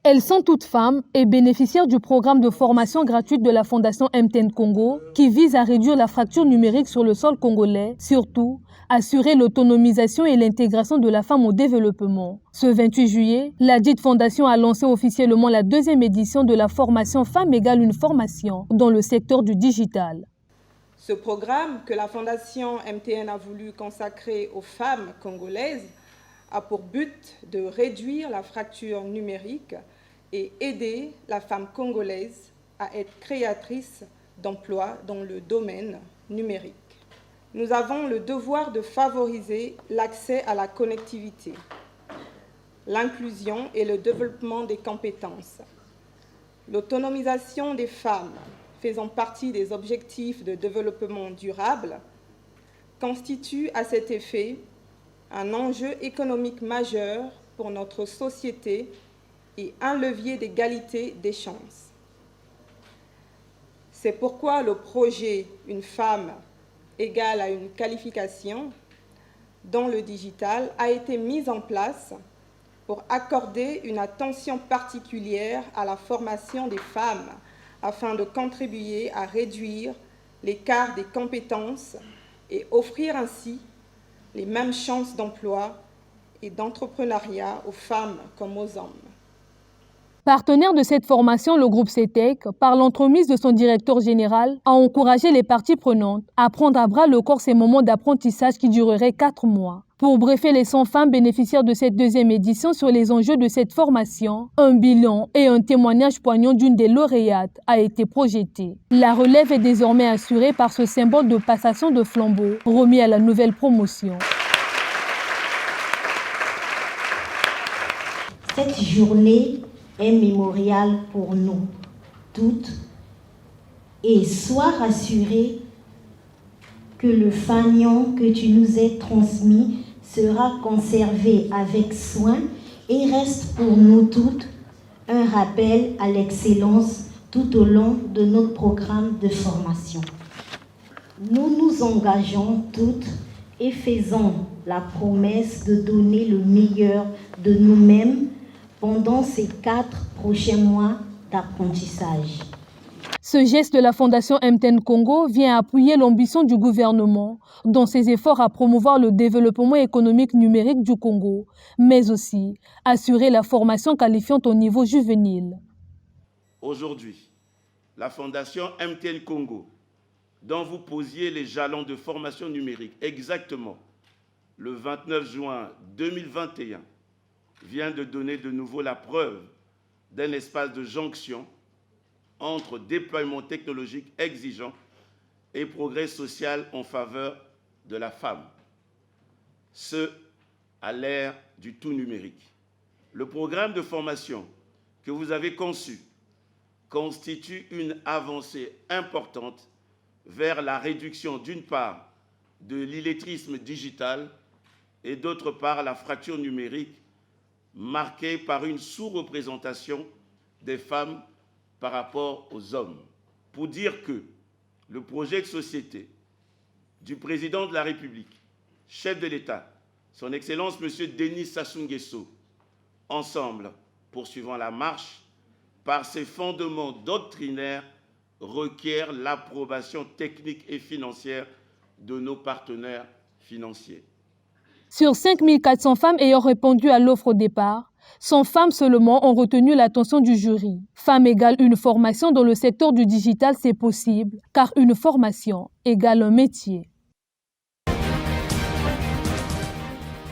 Elles sont toutes femmes et bénéficiaires du programme de formation gratuite de la Fondation MTN Congo qui vise à réduire la fracture numérique sur le sol congolais, surtout assurer l'autonomisation et l'intégration de la femme au développement. Ce 28 juillet, la dite fondation a lancé officiellement la deuxième édition de la formation Femmes égale une formation dans le secteur du digital. Ce programme que la Fondation MTN a voulu consacrer aux femmes congolaises a pour but de réduire la fracture numérique et aider la femme congolaise à être créatrice d'emplois dans le domaine numérique. Nous avons le devoir de favoriser l'accès à la connectivité, l'inclusion et le développement des compétences. L'autonomisation des femmes, faisant partie des objectifs de développement durable, constitue à cet effet un enjeu économique majeur pour notre société et un levier d'égalité des chances. C'est pourquoi le projet « Une femme égale à une qualification » dans le digital a été mis en place pour accorder une attention particulière à la formation des femmes afin de contribuer à réduire l'écart des compétences et offrir ainsi les mêmes chances d'emploi et d'entrepreneuriat aux femmes comme aux hommes. Partenaire de cette formation, le groupe CETEC, par l'entremise de son directeur général, a encouragé les parties prenantes à prendre à bras le corps ces moments d'apprentissage qui dureraient 4 mois. Pour briefer les 100 femmes bénéficiaires de cette deuxième édition sur les enjeux de cette formation, un bilan et un témoignage poignant d'une des lauréates a été projeté. La relève est désormais assurée par ce symbole de passation de flambeau remis à la nouvelle promotion. Cette journée est mémorial pour nous toutes et sois rassurée que le fanion que tu nous as transmis sera conservé avec soin et reste pour nous toutes un rappel à l'excellence tout au long de notre programme de formation. Nous nous engageons toutes et faisons la promesse de donner le meilleur de nous-mêmes pendant ces 4 prochains mois d'apprentissage. Ce geste de la Fondation MTN Congo vient appuyer l'ambition du gouvernement dans ses efforts à promouvoir le développement économique numérique du Congo, mais aussi assurer la formation qualifiante au niveau juvénile. Aujourd'hui, la Fondation MTN Congo, dont vous posiez les jalons de formation numérique exactement le 29 juin 2021, vient de donner de nouveau la preuve d'un espace de jonction entre déploiement technologique exigeant et progrès social en faveur de la femme. Ce, à l'ère du tout numérique. Le programme de formation que vous avez conçu constitue une avancée importante vers la réduction d'une part de l'illettrisme digital et d'autre part la fracture numérique marquée par une sous-représentation des femmes par rapport aux hommes. Pour dire que le projet de société du président de la République, chef de l'État, son Excellence M. Denis Sassou Nguesso, ensemble poursuivant la marche, par ses fondements doctrinaires, requiert l'approbation technique et financière de nos partenaires financiers. Sur 5 400 femmes ayant répondu à l'offre au départ, 100 femmes seulement ont retenu l'attention du jury. Femmes égale une formation dans le secteur du digital, c'est possible, car une formation égale un métier.